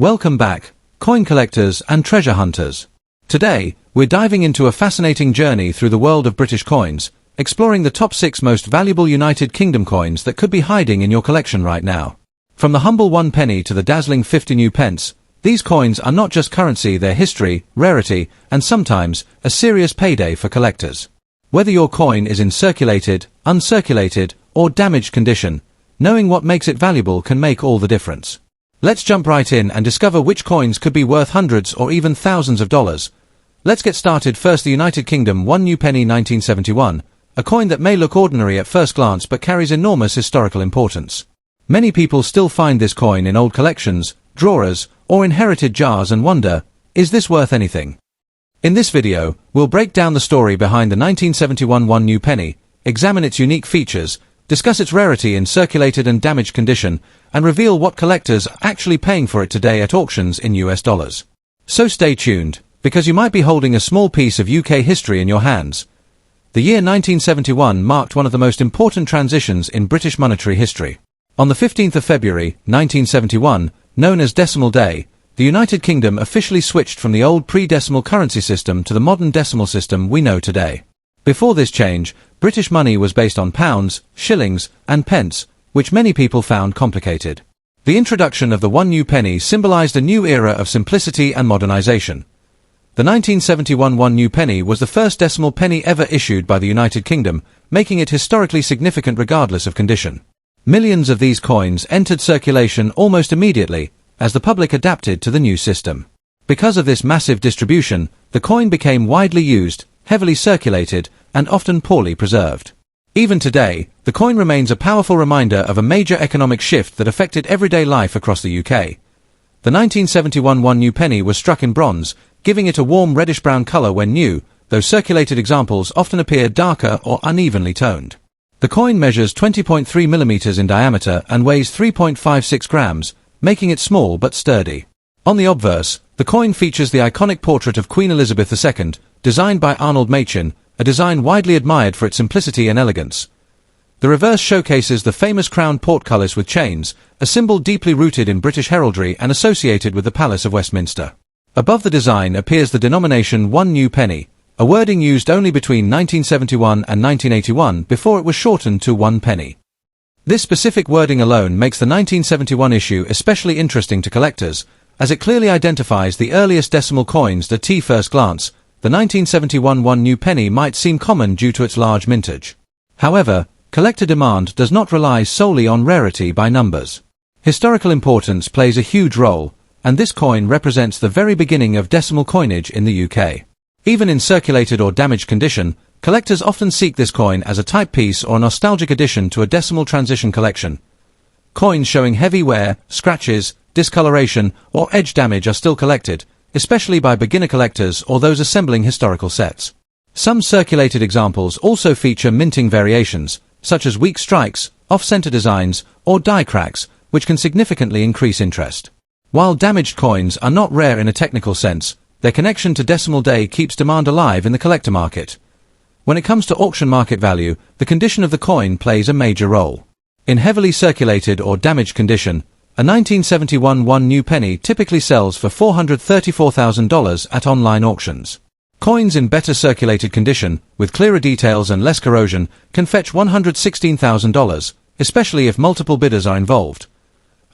Welcome back, coin collectors and treasure hunters. Today, we're diving into a fascinating journey through the world of British coins, exploring the top 6 most valuable United Kingdom coins that could be hiding in your collection right now. From the humble 1 penny to the dazzling 50 new pence, these coins are not just currency, they're history, rarity, and sometimes a serious payday for collectors. Whether your coin is in circulated, uncirculated, or damaged condition, knowing what makes it valuable can make all the difference. Let's jump right in and discover which coins could be worth hundreds or even thousands of dollars. Let's get started. First, the United Kingdom 1 new penny 1971, a coin that may look ordinary at first glance but carries enormous historical importance. Many people still find this coin in old collections, drawers, or inherited jars and wonder, is this worth anything? In this video, we'll break down the story behind the 1971 1 new penny, examine its unique features, discuss its rarity in circulated and damaged condition, and reveal what collectors are actually paying for it today at auctions in US dollars. So stay tuned, because you might be holding a small piece of UK history in your hands. The year 1971 marked one of the most important transitions in British monetary history. On the 15th of February, 1971, known as Decimal Day, the United Kingdom officially switched from the old pre-decimal currency system to the modern decimal system we know today. Before this change, British money was based on pounds, shillings, and pence, which many people found complicated. The introduction of the 1 new penny symbolized a new era of simplicity and modernization. The 1971 1 new penny was the first decimal penny ever issued by the United Kingdom, making it historically significant regardless of condition. Millions of these coins entered circulation almost immediately, as the public adapted to the new system. Because of this massive distribution, the coin became widely used, heavily circulated, and often poorly preserved. Even today, the coin remains a powerful reminder of a major economic shift that affected everyday life across the UK. The 1971 1 new penny was struck in bronze, giving it a warm reddish-brown colour when new, though circulated examples often appear darker or unevenly toned. The coin measures 20.3 mm in diameter and weighs 3.56 grams, making it small but sturdy. On the obverse, the coin features the iconic portrait of Queen Elizabeth II, designed by Arnold Machin, a design widely admired for its simplicity and elegance. The reverse showcases the famous crown portcullis with chains, a symbol deeply rooted in British heraldry and associated with the Palace of Westminster. Above the design appears the denomination 1 new penny, a wording used only between 1971 and 1981 before it was shortened to 1 penny. This specific wording alone makes the 1971 issue especially interesting to collectors, as it clearly identifies the earliest decimal coins that at first glance. The 1971 1 new penny might seem common due to its large mintage. However, collector demand does not rely solely on rarity by numbers. Historical importance plays a huge role, and this coin represents the very beginning of decimal coinage in the UK. Even in circulated or damaged condition, collectors often seek this coin as a type piece or nostalgic addition to a decimal transition collection. Coins showing heavy wear, scratches, discoloration, or edge damage are still collected, especially by beginner collectors or those assembling historical sets. Some circulated examples also feature minting variations, such as weak strikes, off-center designs, or die cracks, which can significantly increase interest. While damaged coins are not rare in a technical sense, their connection to Decimal Day keeps demand alive in the collector market. When it comes to auction market value, the condition of the coin plays a major role. In heavily circulated or damaged condition, a 1971 1 new penny typically sells for $434,000 at online auctions. Coins in better circulated condition, with clearer details and less corrosion, can fetch $116,000, especially if multiple bidders are involved.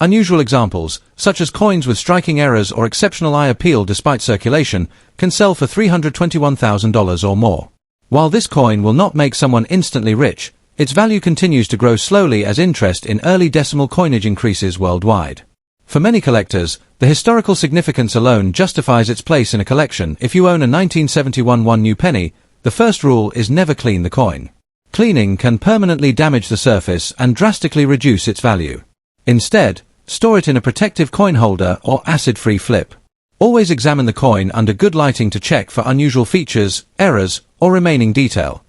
Unusual examples, such as coins with striking errors or exceptional eye appeal despite circulation, can sell for $321,000 or more. While this coin will not make someone instantly rich, its value continues to grow slowly as interest in early decimal coinage increases worldwide. For many collectors, the historical significance alone justifies its place in a collection. If you own a 1971 1 new penny, the first rule is never clean the coin. Cleaning can permanently damage the surface and drastically reduce its value. Instead, store it in a protective coin holder or acid-free flip. Always examine the coin under good lighting to check for unusual features, errors, or remaining detail.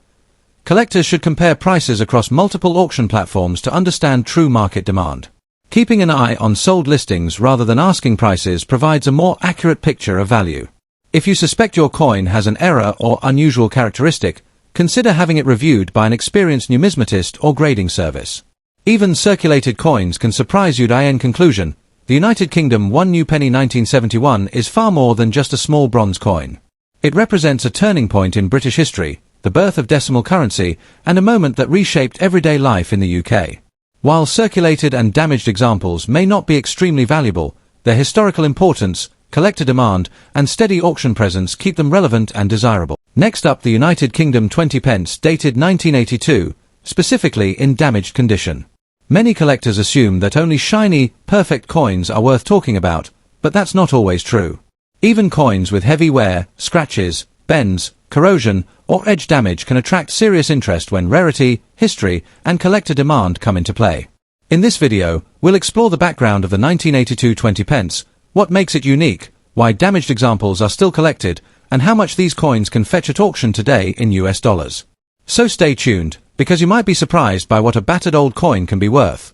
Collectors should compare prices across multiple auction platforms to understand true market demand. Keeping an eye on sold listings rather than asking prices provides a more accurate picture of value. If you suspect your coin has an error or unusual characteristic, consider having it reviewed by an experienced numismatist or grading service. Even circulated coins can surprise you. In conclusion, The United Kingdom 1 new penny 1971 is far more than just a small bronze coin. It represents a turning point in British history, the birth of decimal currency, and a moment that reshaped everyday life in the UK. While circulated and damaged examples may not be extremely valuable, their historical importance, collector demand, and steady auction presence keep them relevant and desirable. Next up, the United Kingdom 20 pence dated 1982, specifically in damaged condition. Many collectors assume that only shiny, perfect coins are worth talking about, but that's not always true. Even coins with heavy wear, scratches, bends, corrosion, or edge damage can attract serious interest when rarity, history, and collector demand come into play. In this video, we'll explore the background of the 1982 20 pence, what makes it unique, why damaged examples are still collected, and how much these coins can fetch at auction today in US dollars. So stay tuned, because you might be surprised by what a battered old coin can be worth.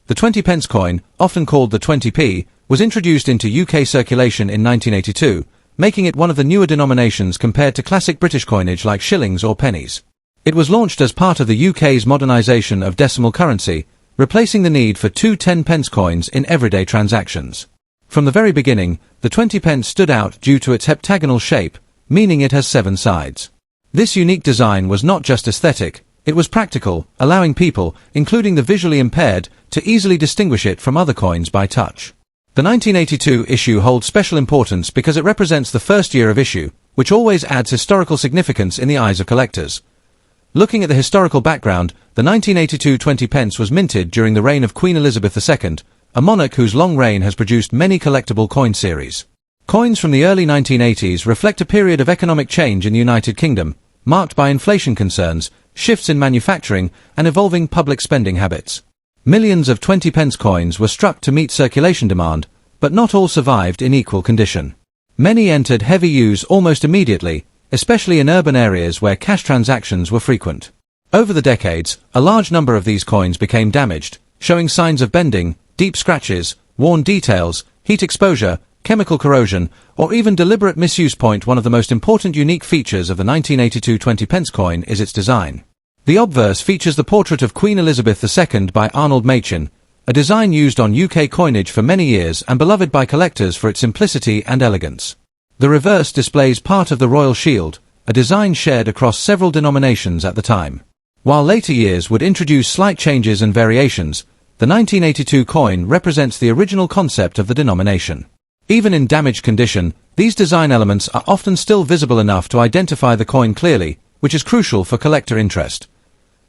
The 20 pence coin, often called the 20p, was introduced into UK circulation in 1982, making it one of the newer denominations compared to classic British coinage like shillings or pennies. It was launched as part of the UK's modernisation of decimal currency, replacing the need for two 10 pence coins in everyday transactions. From the very beginning, the 20 pence stood out due to its heptagonal shape, meaning it has 7 sides. This unique design was not just aesthetic, it was practical, allowing people, including the visually impaired, to easily distinguish it from other coins by touch. The 1982 issue holds special importance because it represents the first year of issue, which always adds historical significance in the eyes of collectors. Looking at the historical background, the 1982 20 pence was minted during the reign of Queen Elizabeth II, a monarch whose long reign has produced many collectible coin series. Coins from the early 1980s reflect a period of economic change in the United Kingdom, marked by inflation concerns, shifts in manufacturing, and evolving public spending habits. Millions of 20 pence coins were struck to meet circulation demand, but not all survived in equal condition. Many entered heavy use almost immediately, especially in urban areas where cash transactions were frequent. Over the decades, a large number of these coins became damaged, showing signs of bending, deep scratches, worn details, heat exposure, chemical corrosion, or even deliberate misuse. One of the most important unique features of the 1982 20 pence coin is its design. The obverse features the portrait of Queen Elizabeth II by Arnold Machin, a design used on UK coinage for many years and beloved by collectors for its simplicity and elegance. The reverse displays part of the royal shield, a design shared across several denominations at the time. While later years would introduce slight changes and variations, the 1982 coin represents the original concept of the denomination. Even in damaged condition, these design elements are often still visible enough to identify the coin clearly, which is crucial for collector interest.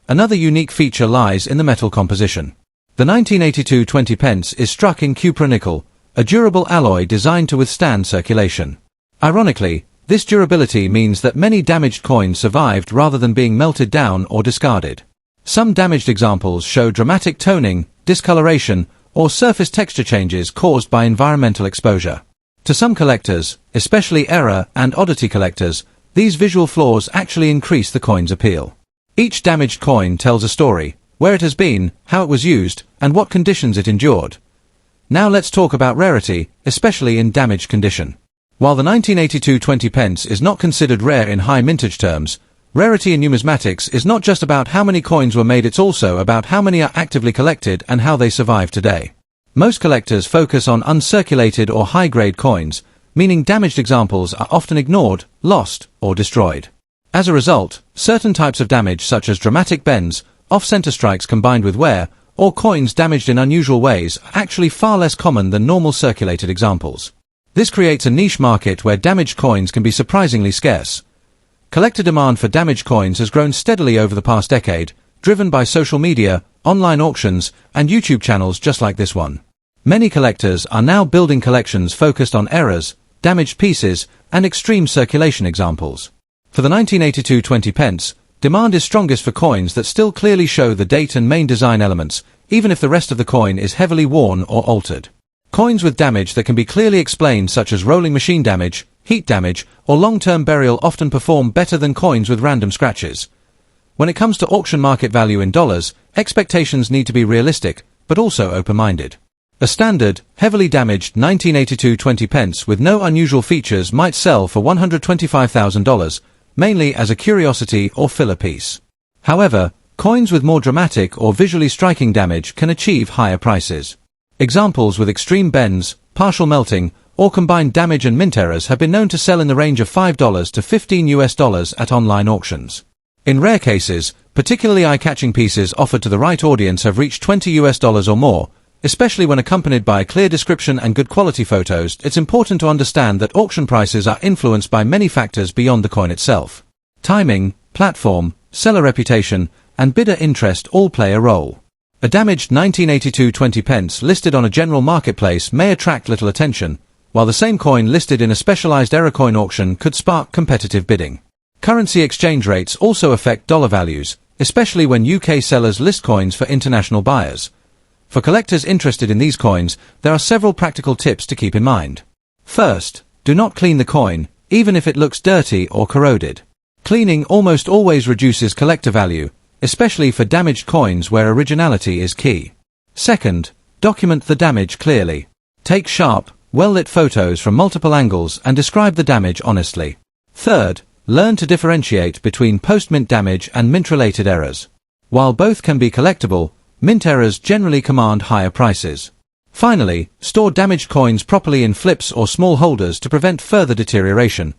Another unique feature lies in the metal composition. The 1982 20 pence is struck in cupra-nickel, a durable alloy designed to withstand circulation. Ironically, this durability means that many damaged coins survived rather than being melted down or discarded. Some damaged examples show dramatic toning, discoloration, or surface texture changes caused by environmental exposure. To some collectors, especially error and oddity collectors, these visual flaws actually increase the coin's appeal. Each damaged coin tells a story, where it has been, how it was used, and what conditions it endured. Now let's talk about rarity, especially in damaged condition. While the 1982 20 pence is not considered rare in high mintage terms, rarity in numismatics is not just about how many coins were made, it's also about how many are actively collected and how they survive today. Most collectors focus on uncirculated or high-grade coins, meaning damaged examples are often ignored, lost, or destroyed. As a result, certain types of damage such as dramatic bends, off-center strikes combined with wear, or coins damaged in unusual ways are actually far less common than normal circulated examples. This creates a niche market where damaged coins can be surprisingly scarce. Collector demand for damaged coins has grown steadily over the past decade, driven by social media, online auctions, and YouTube channels just like this one. Many collectors are now building collections focused on errors, damaged pieces, and extreme circulation examples. For the 1982 20 pence, demand is strongest for coins that still clearly show the date and main design elements, even if the rest of the coin is heavily worn or altered. Coins with damage that can be clearly explained, such as rolling machine damage, heat damage, or long-term burial, often perform better than coins with random scratches. When it comes to auction market value in dollars, expectations need to be realistic, but also open-minded. A standard, heavily damaged 1982 20 pence with no unusual features might sell for $125,000, mainly as a curiosity or filler piece. However, coins with more dramatic or visually striking damage can achieve higher prices. Examples with extreme bends, partial melting, or combined damage and mint errors have been known to sell in the range of $5 to $15 at online auctions. In rare cases, particularly eye-catching pieces offered to the right audience have reached $20 or more. Especially when accompanied by a clear description and good quality photos, it's important to understand that auction prices are influenced by many factors beyond the coin itself. Timing, platform, seller reputation, and bidder interest all play a role. A damaged 1982 20 pence listed on a general marketplace may attract little attention, while the same coin listed in a specialized error coin auction could spark competitive bidding. Currency exchange rates also affect dollar values, especially when UK sellers list coins for international buyers. For collectors interested in these coins, there are several practical tips to keep in mind. First, do not clean the coin, even if it looks dirty or corroded. Cleaning almost always reduces collector value, especially for damaged coins where originality is key. Second, document the damage clearly. Take sharp, well-lit photos from multiple angles and describe the damage honestly. Third, learn to differentiate between post-mint damage and mint-related errors. While both can be collectible, mint errors generally command higher prices. Finally, store damaged coins properly in flips or small holders to prevent further deterioration.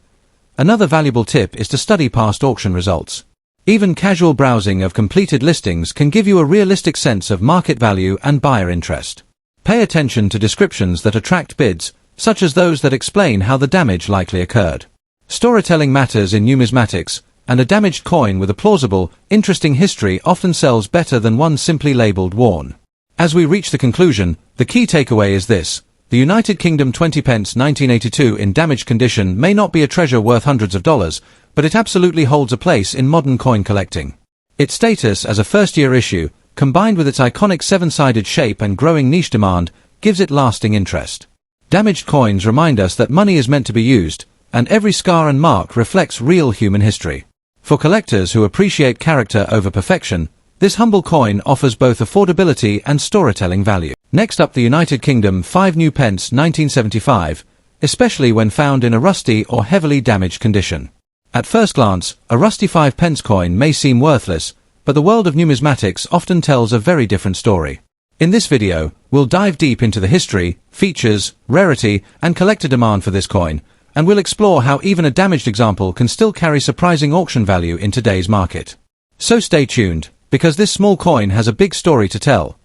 Another valuable tip is to study past auction results. Even casual browsing of completed listings can give you a realistic sense of market value and buyer interest. Pay attention to descriptions that attract bids, such as those that explain how the damage likely occurred. Storytelling matters in numismatics, and a damaged coin with a plausible, interesting history often sells better than one simply labeled worn. As we reach the conclusion, the key takeaway is this: the United Kingdom 20 pence 1982 in damaged condition may not be a treasure worth hundreds of dollars, but it absolutely holds a place in modern coin collecting. Its status as a first-year issue, combined with its iconic seven-sided shape and growing niche demand, gives it lasting interest. Damaged coins remind us that money is meant to be used, and every scar and mark reflects real human history. For collectors who appreciate character over perfection, this humble coin offers both affordability and storytelling value. Next up, the United Kingdom 5 new pence 1975, especially when found in a rusty or heavily damaged condition. At first glance, a rusty 5 pence coin may seem worthless, but the world of numismatics often tells a very different story. In this video, we'll dive deep into the history, features, rarity, and collector demand for this coin, and we'll explore how even a damaged example can still carry surprising auction value in today's market. So stay tuned, because this small coin has a big story to tell.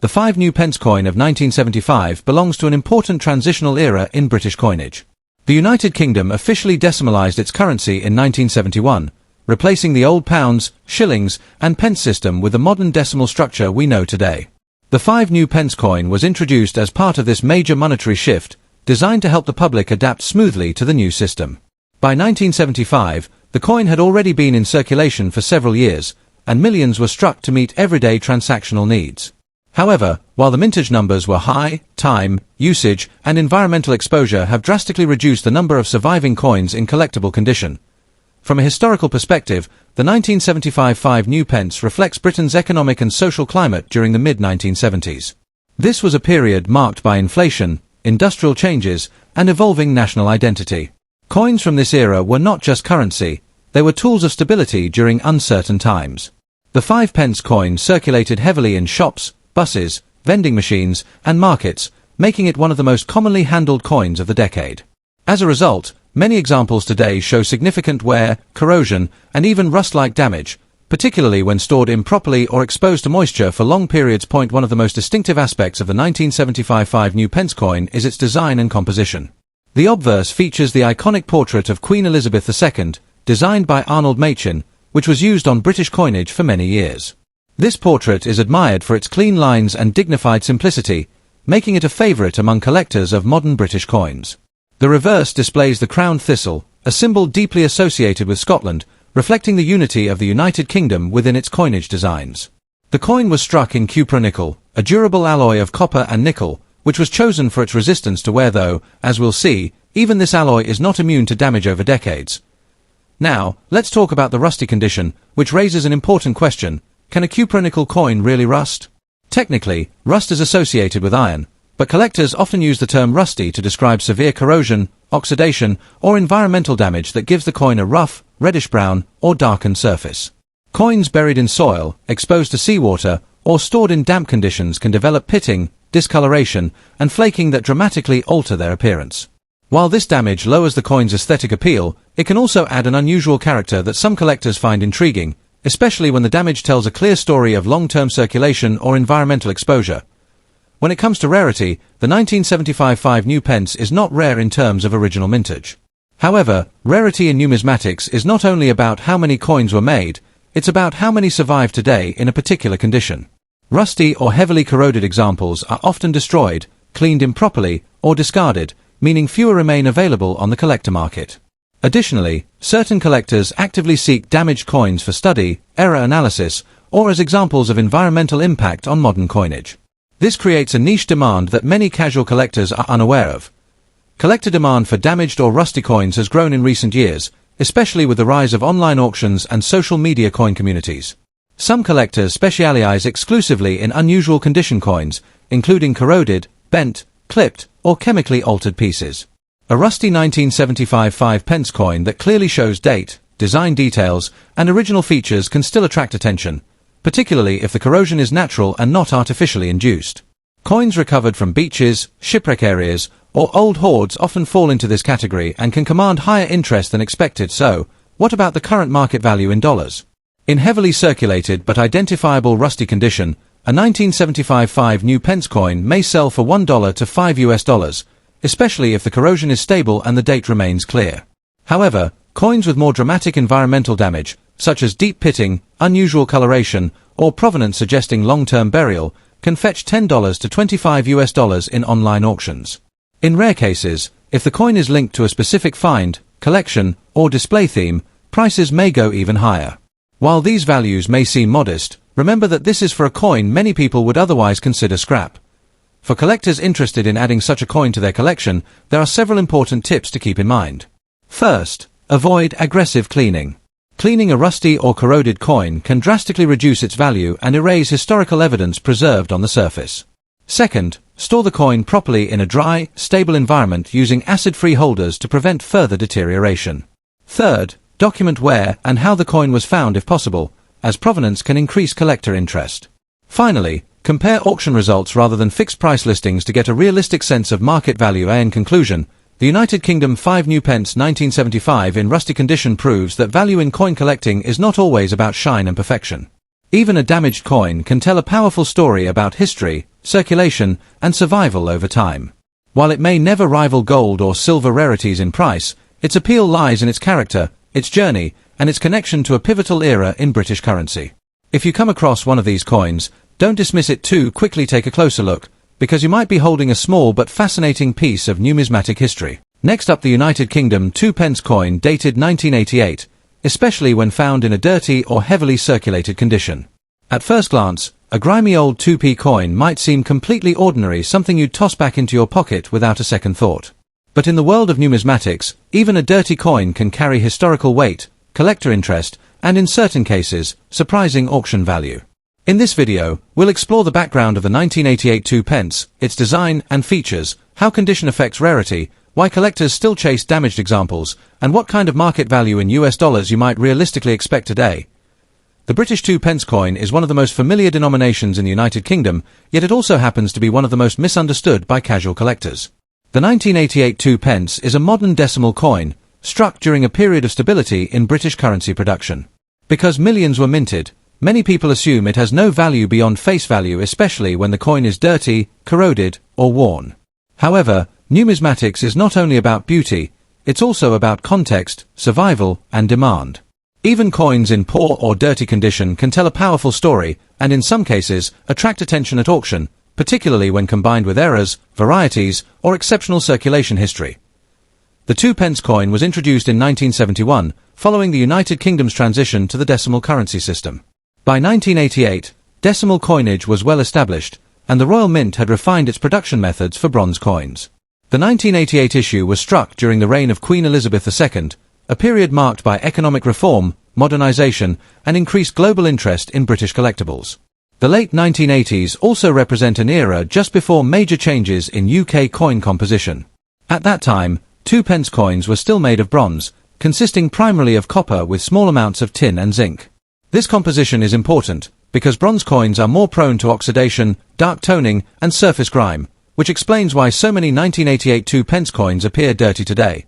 The 5 new pence coin of 1975 belongs to an important transitional era in British coinage. The United Kingdom officially decimalised its currency in 1971, replacing the old pounds, shillings, and pence system with the modern decimal structure we know today. The 5 new pence coin was introduced as part of this major monetary shift, designed to help the public adapt smoothly to the new system. By 1975, the coin had already been in circulation for several years, and millions were struck to meet everyday transactional needs. However, while the mintage numbers were high, time, usage, and environmental exposure have drastically reduced the number of surviving coins in collectible condition. From a historical perspective, the 1975 5 new pence reflects Britain's economic and social climate during the mid-1970s. This was a period marked by inflation, industrial changes, and evolving national identity. Coins from this era were not just currency, they were tools of stability during uncertain times. The 5 pence coin circulated heavily in shops, buses, vending machines, and markets, making it one of the most commonly handled coins of the decade. As a result, many examples today show significant wear, corrosion, and even rust-like damage, particularly when stored improperly or exposed to moisture for long periods. One of the most distinctive aspects of the 1975 5 new pence coin is its design and composition. The obverse features the iconic portrait of Queen Elizabeth II, designed by Arnold Machin, which was used on British coinage for many years. This portrait is admired for its clean lines and dignified simplicity, making it a favourite among collectors of modern British coins. The reverse displays the crowned thistle, a symbol deeply associated with Scotland, reflecting the unity of the United Kingdom within its coinage designs. The coin was struck in cupronickel, a durable alloy of copper and nickel, which was chosen for its resistance to wear, though, as we'll see, even this alloy is not immune to damage over decades. Now, let's talk about the rusty condition, which raises an important question: can a cupronickel coin really rust? Technically, rust is associated with iron, but collectors often use the term rusty to describe severe corrosion, oxidation, or environmental damage that gives the coin a rough, reddish-brown, or darkened surface. Coins buried in soil, exposed to seawater, or stored in damp conditions can develop pitting, discoloration, and flaking that dramatically alter their appearance. While this damage lowers the coin's aesthetic appeal, it can also add an unusual character that some collectors find intriguing, especially when the damage tells a clear story of long-term circulation or environmental exposure. When it comes to rarity, the 1975 5 new pence is not rare in terms of original mintage. However, rarity in numismatics is not only about how many coins were made, it's about how many survive today in a particular condition. Rusty or heavily corroded examples are often destroyed, cleaned improperly, or discarded, meaning fewer remain available on the collector market. Additionally, certain collectors actively seek damaged coins for study, error analysis, or as examples of environmental impact on modern coinage. This creates a niche demand that many casual collectors are unaware of. Collector demand for damaged or rusty coins has grown in recent years, especially with the rise of online auctions and social media coin communities. Some collectors specialize exclusively in unusual condition coins, including corroded, bent, clipped, or chemically altered pieces. A rusty 1975 5 pence coin that clearly shows date, design details, and original features can still attract attention, particularly if the corrosion is natural and not artificially induced. Coins recovered from beaches, shipwreck areas, or old hoards often fall into this category and can command higher interest than expected. So, what about the current market value in dollars? In heavily circulated but identifiable rusty condition, a 1975 5 new pence coin may sell for $1 to $5, especially if the corrosion is stable and the date remains clear. However, coins with more dramatic environmental damage, such as deep pitting, unusual coloration, or provenance suggesting long-term burial, can fetch $10 to $25 in online auctions. In rare cases, if the coin is linked to a specific find, collection, or display theme, prices may go even higher. While these values may seem modest, remember that this is for a coin many people would otherwise consider scrap. For collectors interested in adding such a coin to their collection, there are several important tips to keep in mind. First, avoid aggressive cleaning. Cleaning a rusty or corroded coin can drastically reduce its value and erase historical evidence preserved on the surface. Second, store the coin properly in a dry, stable environment using acid-free holders to prevent further deterioration. Third, document where and how the coin was found if possible, as provenance can increase collector interest. Finally, compare auction results rather than fixed price listings to get a realistic sense of market value. In conclusion, the United Kingdom 5 new pence 1975 in rusty condition proves that value in coin collecting is not always about shine and perfection. Even a damaged coin can tell a powerful story about history, circulation, and survival over time. While it may never rival gold or silver rarities in price, its appeal lies in its character, its journey, and its connection to a pivotal era in British currency. If you come across one of these coins, don't dismiss it too quickly. Take a closer look, because you might be holding a small but fascinating piece of numismatic history. Next up, the United Kingdom 2 pence coin dated 1988, especially when found in a dirty or heavily circulated condition. At first glance, a grimy old 2p coin might seem completely ordinary, something you'd toss back into your pocket without a second thought. But in the world of numismatics, even a dirty coin can carry historical weight, collector interest, and in certain cases, surprising auction value. In this video, we'll explore the background of the 1988 2 pence, its design and features, how condition affects rarity, why collectors still chase damaged examples, and what kind of market value in US dollars you might realistically expect today. The British 2 pence coin is one of the most familiar denominations in the United Kingdom, yet it also happens to be one of the most misunderstood by casual collectors. The 1988 2 pence is a modern decimal coin, struck during a period of stability in British currency production. Because millions were minted, many people assume it has no value beyond face value, especially when the coin is dirty, corroded, or worn. However, numismatics is not only about beauty, it's also about context, survival, and demand. Even coins in poor or dirty condition can tell a powerful story, and in some cases, attract attention at auction, particularly when combined with errors, varieties, or exceptional circulation history. The 2 pence coin was introduced in 1971, following the United Kingdom's transition to the decimal currency system. By 1988, decimal coinage was well established, and the Royal Mint had refined its production methods for bronze coins. The 1988 issue was struck during the reign of Queen Elizabeth II, a period marked by economic reform, modernization, and increased global interest in British collectibles. The late 1980s also represent an era just before major changes in UK coin composition. At that time, 2 pence coins were still made of bronze, consisting primarily of copper with small amounts of tin and zinc. This composition is important, because bronze coins are more prone to oxidation, dark toning, and surface grime, which explains why so many 1988 2-pence coins appear dirty today.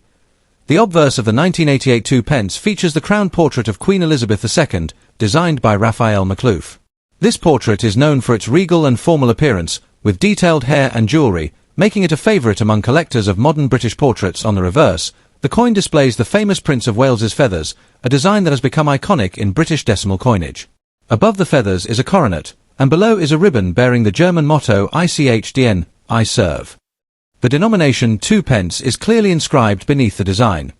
The obverse of the 1988 2-pence features the crowned portrait of Queen Elizabeth II, designed by Raphael McLoof. This portrait is known for its regal and formal appearance, with detailed hair and jewellery, making it a favourite among collectors of modern British portraits. On the reverse, the coin displays the famous Prince of Wales's feathers, a design that has become iconic in British decimal coinage. Above the feathers is a coronet, and below is a ribbon bearing the German motto ICHDN, I serve. The denomination 2-pence is clearly inscribed beneath the design.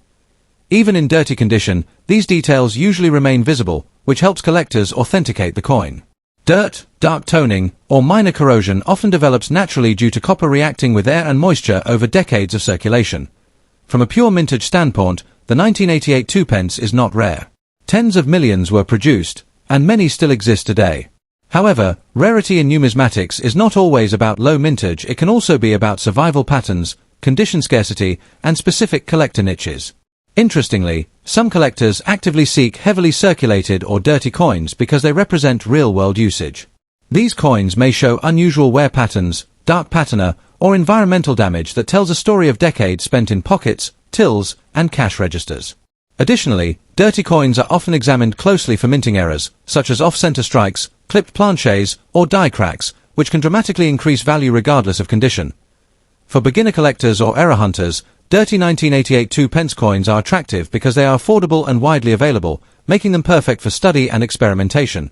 Even in dirty condition, these details usually remain visible, which helps collectors authenticate the coin. Dirt, dark toning, or minor corrosion often develops naturally due to copper reacting with air and moisture over decades of circulation. From a pure mintage standpoint, the 1988 2-pence is not rare. Tens of millions were produced, and many still exist today. However, rarity in numismatics is not always about low mintage. It can also be about survival patterns, condition scarcity, and specific collector niches. Interestingly, some collectors actively seek heavily circulated or dirty coins because they represent real-world usage. These coins may show unusual wear patterns, dark patina, or environmental damage that tells a story of decades spent in pockets, tills, and cash registers. Additionally, dirty coins are often examined closely for minting errors, such as off-center strikes, clipped planchets, or die cracks, which can dramatically increase value regardless of condition. For beginner collectors or error hunters, dirty 1988 2-pence coins are attractive because they are affordable and widely available, making them perfect for study and experimentation.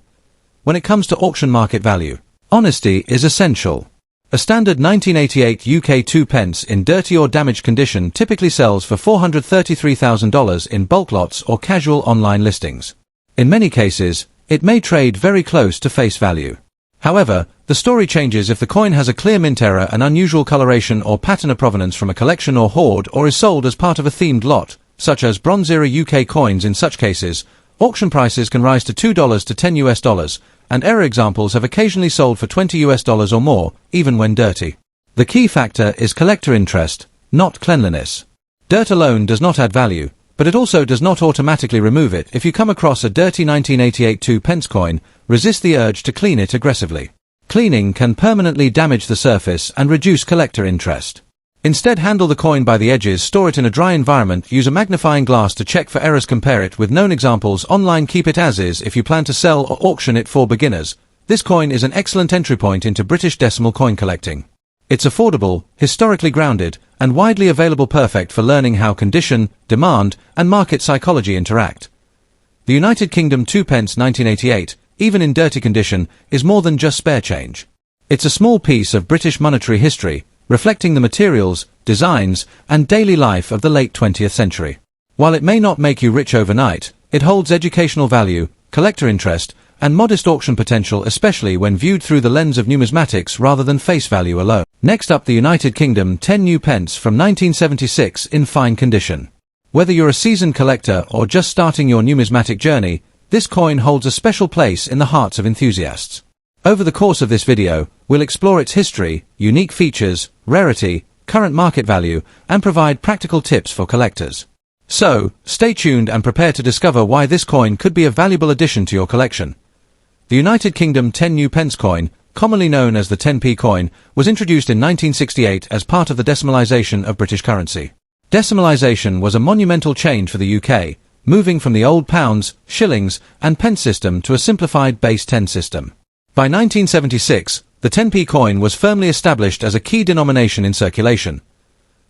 When it comes to auction market value, honesty is essential. A standard 1988 UK 2-pence in dirty or damaged condition typically sells for $433,000 in bulk lots or casual online listings. In many cases, it may trade very close to face value. However, the story changes if the coin has a clear mint error, an unusual coloration or patina provenance from a collection or hoard, or is sold as part of a themed lot, such as Bronze-era UK coins. In such cases, auction prices can rise to $2 to $10, and error examples have occasionally sold for $20 or more, even when dirty. The key factor is collector interest, not cleanliness. Dirt alone does not add value, but it also does not automatically remove it. If you come across a dirty 1988 2-pence coin, resist the urge to clean it aggressively. Cleaning can permanently damage the surface and reduce collector interest. Instead, handle the coin by the edges, store it in a dry environment, use a magnifying glass to check for errors, compare it with known examples online, keep it as is if you plan to sell or auction it. For beginners, this coin is an excellent entry point into British decimal coin collecting. It's affordable, historically grounded, and widely available, perfect for learning how condition, demand, and market psychology interact. The United Kingdom 2-pence 1988, even in dirty condition, is more than just spare change. It's a small piece of British monetary history, reflecting the materials, designs, and daily life of the late 20th century. While it may not make you rich overnight, it holds educational value, collector interest, and modest auction potential, especially when viewed through the lens of numismatics rather than face value alone. Next up, the United Kingdom 10 new pence from 1976 in fine condition. Whether you're a seasoned collector or just starting your numismatic journey, this coin holds a special place in the hearts of enthusiasts. Over the course of this video, we'll explore its history, unique features, rarity, current market value, and provide practical tips for collectors. So, stay tuned and prepare to discover why this coin could be a valuable addition to your collection. The United Kingdom 10 new pence coin, commonly known as the 10p coin, was introduced in 1968 as part of the decimalisation of British currency. Decimalisation was a monumental change for the UK, moving from the old pounds, shillings, and pence system to a simplified base 10 system. By 1976, the 10p coin was firmly established as a key denomination in circulation.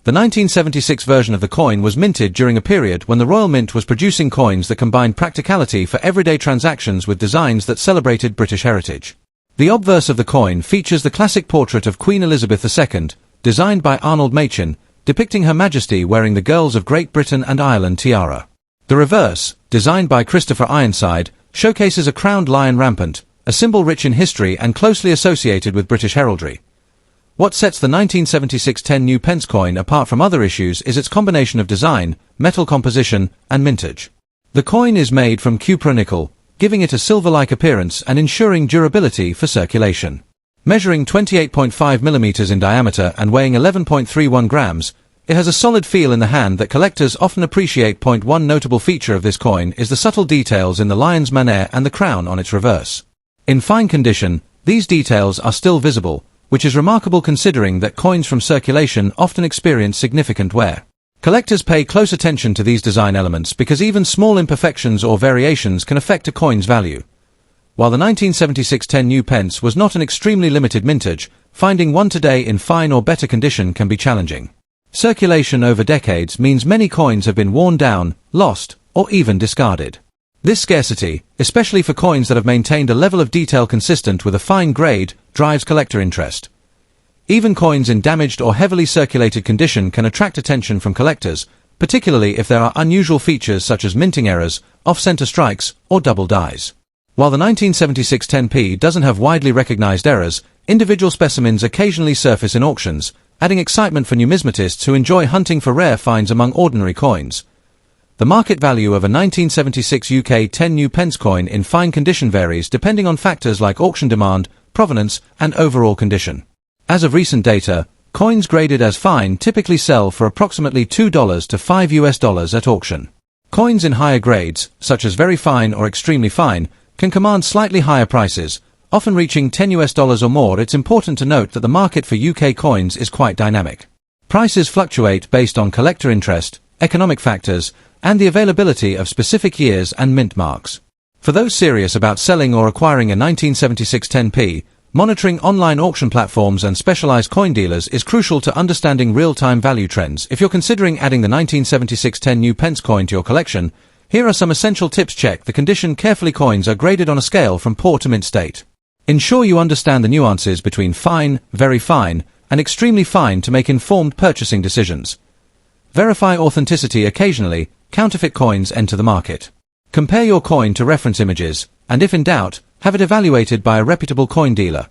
The 1976 version of the coin was minted during a period when the Royal Mint was producing coins that combined practicality for everyday transactions with designs that celebrated British heritage. The obverse of the coin features the classic portrait of Queen Elizabeth II, designed by Arnold Machin, depicting Her Majesty wearing the Girls of Great Britain and Ireland tiara. The reverse, designed by Christopher Ironside, showcases a crowned lion rampant, a symbol rich in history and closely associated with British heraldry. What sets the 1976 10 new pence coin apart from other issues is its combination of design, metal composition, and mintage. The coin is made from cupronickel, giving it a silver-like appearance and ensuring durability for circulation. Measuring 28.5 mm in diameter and weighing 11.31 grams, it has a solid feel in the hand that collectors often appreciate. One notable feature of this coin is the subtle details in the lion's manet and the crown on its reverse. In fine condition, these details are still visible, which is remarkable considering that coins from circulation often experience significant wear. Collectors pay close attention to these design elements because even small imperfections or variations can affect a coin's value. While the 1976 10 new pence was not an extremely limited mintage, finding one today in fine or better condition can be challenging. Circulation over decades means many coins have been worn down, lost, or even discarded. This scarcity, especially for coins that have maintained a level of detail consistent with a fine grade, drives collector interest. Even coins in damaged or heavily circulated condition can attract attention from collectors, particularly if there are unusual features such as minting errors, off-center strikes, or double dies. While the 1976 10p doesn't have widely recognized errors, individual specimens occasionally surface in auctions, adding excitement for numismatists who enjoy hunting for rare finds among ordinary coins. The market value of a 1976 UK 10 new pence coin in fine condition varies depending on factors like auction demand, provenance, and overall condition. As of recent data, coins graded as fine typically sell for approximately $2 to $5 at auction. Coins in higher grades, such as very fine or extremely fine, can command slightly higher prices, often reaching $10 or more. It's important to note that the market for UK coins is quite dynamic. Prices fluctuate based on collector interest, economic factors, and the availability of specific years and mint marks. For those serious about selling or acquiring a 1976 10p, monitoring online auction platforms and specialized coin dealers is crucial to understanding real-time value trends. If you're considering adding the 1976 10 new pence coin to your collection, here are some essential tips. Check the condition carefully. Coins are graded on a scale from poor to mint state. Ensure you understand the nuances between fine, very fine, and extremely fine to make informed purchasing decisions. Verify authenticity. Occasionally, counterfeit coins enter the market. Compare your coin to reference images, and if in doubt, have it evaluated by a reputable coin dealer.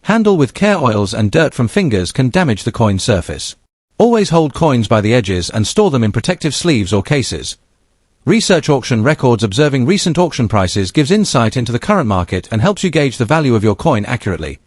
Handle with care. Oils and dirt from fingers can damage the coin surface. Always hold coins by the edges and store them in protective sleeves or cases. Research auction records. Observing recent auction prices gives insight into the current market and helps you gauge the value of your coin accurately.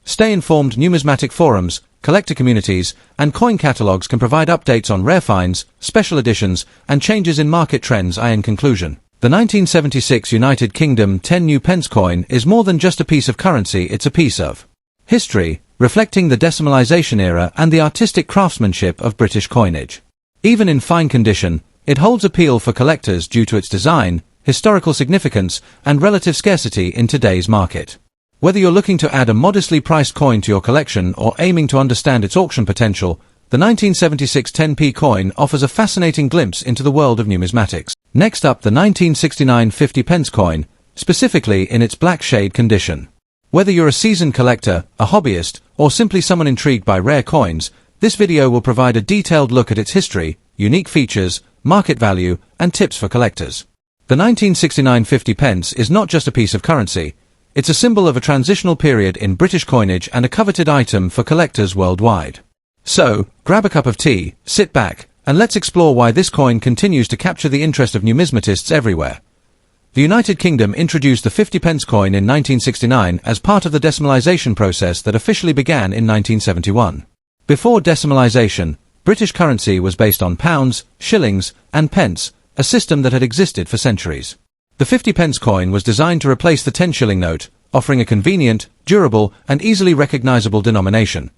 Stay informed. Numismatic forums, collector communities, and coin catalogs can provide updates on rare finds, special editions, and changes in market trends. In conclusion, the 1976 United Kingdom 10 new pence coin is more than just a piece of currency. It's a piece of history, reflecting the decimalization era and the artistic craftsmanship of British coinage. Even in fine condition, it holds appeal for collectors due to its design, historical significance, and relative scarcity in today's market. Whether you're looking to add a modestly priced coin to your collection or aiming to understand its auction potential, the 1976 10p coin offers a fascinating glimpse into the world of numismatics. Next up, the 1969 50 pence coin, specifically in its black shade condition. Whether you're a seasoned collector, a hobbyist, or simply someone intrigued by rare coins, this video will provide a detailed look at its history, unique features, market value, and tips for collectors. The 1969 50 pence is not just a piece of currency. It's a symbol of a transitional period in British coinage and a coveted item for collectors worldwide. So, grab a cup of tea, sit back, and let's explore why this coin continues to capture the interest of numismatists everywhere. The United Kingdom introduced the 50 pence coin in 1969 as part of the decimalization process that officially began in 1971. Before decimalization, British currency was based on pounds, shillings, and pence, a system that had existed for centuries. The 50 pence coin was designed to replace the 10 shilling note, offering a convenient, durable, and easily recognizable denomination.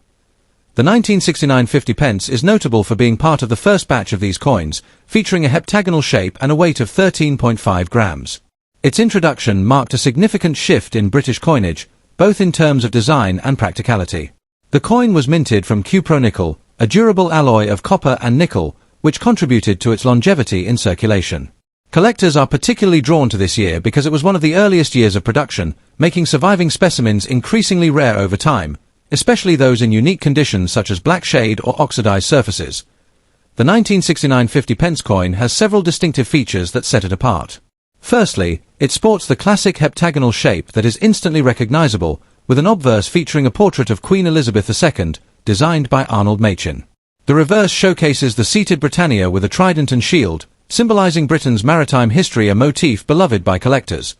The 1969 50 pence is notable for being part of the first batch of these coins, featuring a heptagonal shape and a weight of 13.5 grams. Its introduction marked a significant shift in British coinage, both in terms of design and practicality. The coin was minted from cupronickel, a durable alloy of copper and nickel, which contributed to its longevity in circulation. Collectors are particularly drawn to this year because it was one of the earliest years of production, making surviving specimens increasingly rare over time, especially those in unique conditions such as black shade or oxidized surfaces. The 1969 50 pence coin has several distinctive features that set it apart. Firstly, it sports the classic heptagonal shape that is instantly recognizable, with an obverse featuring a portrait of Queen Elizabeth II, designed by Arnold Machin. The reverse showcases the seated Britannia with a trident and shield, symbolizing Britain's maritime history, a motif beloved by collectors.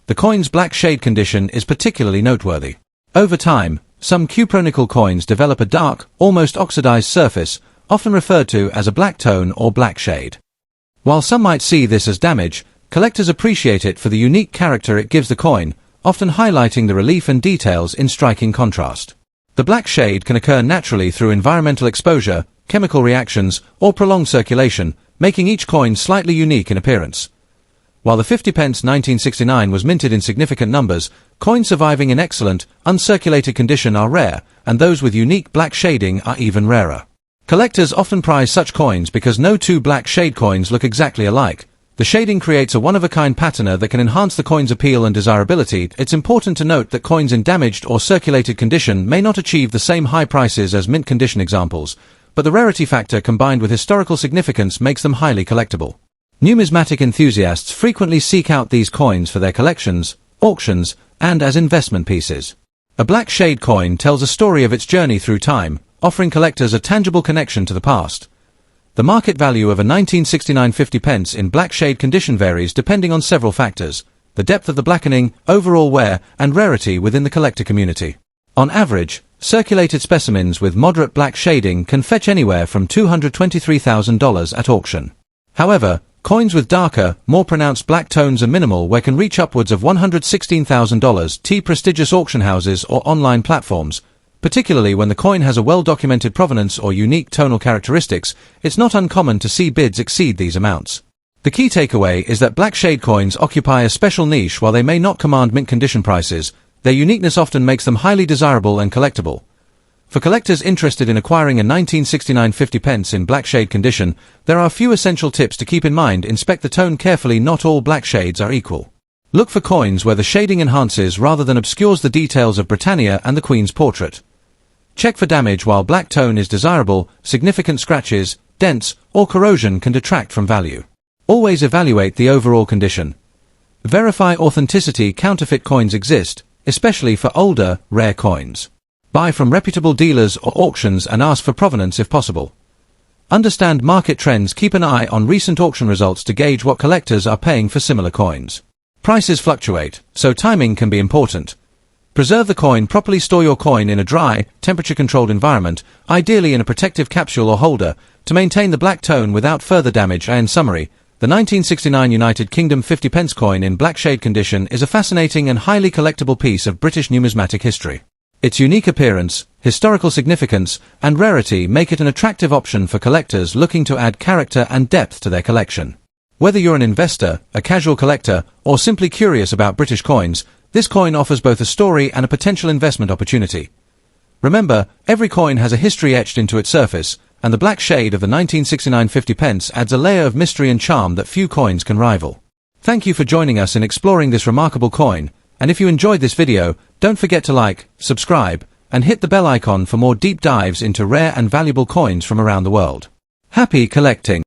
The coin's black shade condition is particularly noteworthy. Over time, some cupronickel coins develop a dark, almost oxidized surface, often referred to as a black tone or black shade. While some might see this as damage, collectors appreciate it for the unique character it gives the coin, often highlighting the relief and details in striking contrast. The black shade can occur naturally through environmental exposure, chemical reactions, or prolonged circulation, making each coin slightly unique in appearance. While the 50 pence 1969 was minted in significant numbers, coins surviving in excellent, uncirculated condition are rare, and those with unique black shading are even rarer. Collectors often prize such coins because no two black shade coins look exactly alike. The shading creates a one-of-a-kind patina that can enhance the coin's appeal and desirability. It's important to note that coins in damaged or circulated condition may not achieve the same high prices as mint condition examples, but the rarity factor combined with historical significance makes them highly collectible. Numismatic enthusiasts frequently seek out these coins for their collections, auctions, and as investment pieces. A black shade coin tells a story of its journey through time, offering collectors a tangible connection to the past. The market value of a 1969 50 pence in black shade condition varies depending on several factors: the depth of the blackening, overall wear, and rarity within the collector community. On average, circulated specimens with moderate black shading can fetch anywhere from $223,000 at auction. However, coins with darker, more pronounced black tones are minimal where can reach upwards of $116,000 to prestigious auction houses or online platforms. Particularly when the coin has a well-documented provenance or unique tonal characteristics, it's not uncommon to see bids exceed these amounts. The key takeaway is that black shade coins occupy a special niche. While they may not command mint condition prices, their uniqueness often makes them highly desirable and collectible. For collectors interested in acquiring a 1969 50 pence in black shade condition, there are a few essential tips to keep in mind. Inspect the tone carefully. Not all black shades are equal. Look for coins where the shading enhances rather than obscures the details of Britannia and the Queen's portrait. Check for damage. While black tone is desirable, significant scratches, dents, or corrosion can detract from value. Always evaluate the overall condition. Verify authenticity. Counterfeit coins exist, especially for older, rare coins. Buy from reputable dealers or auctions and ask for provenance if possible. Understand market trends. Keep an eye on recent auction results to gauge what collectors are paying for similar coins. Prices fluctuate, so timing can be important. Preserve the coin properly. Store your coin in a dry, temperature-controlled environment, ideally in a protective capsule or holder, to maintain the black tone without further damage. In summary, the 1969 United Kingdom 50 pence coin in black shade condition is a fascinating and highly collectible piece of British numismatic history. Its unique appearance, historical significance, and rarity make it an attractive option for collectors looking to add character and depth to their collection. Whether you're an investor, a casual collector, or simply curious about British coins, this coin offers both a story and a potential investment opportunity. Remember, every coin has a history etched into its surface, and the black shade of the 1969 50 pence adds a layer of mystery and charm that few coins can rival. Thank you for joining us in exploring this remarkable coin, and if you enjoyed this video, don't forget to like, subscribe, and hit the bell icon for more deep dives into rare and valuable coins from around the world. Happy collecting!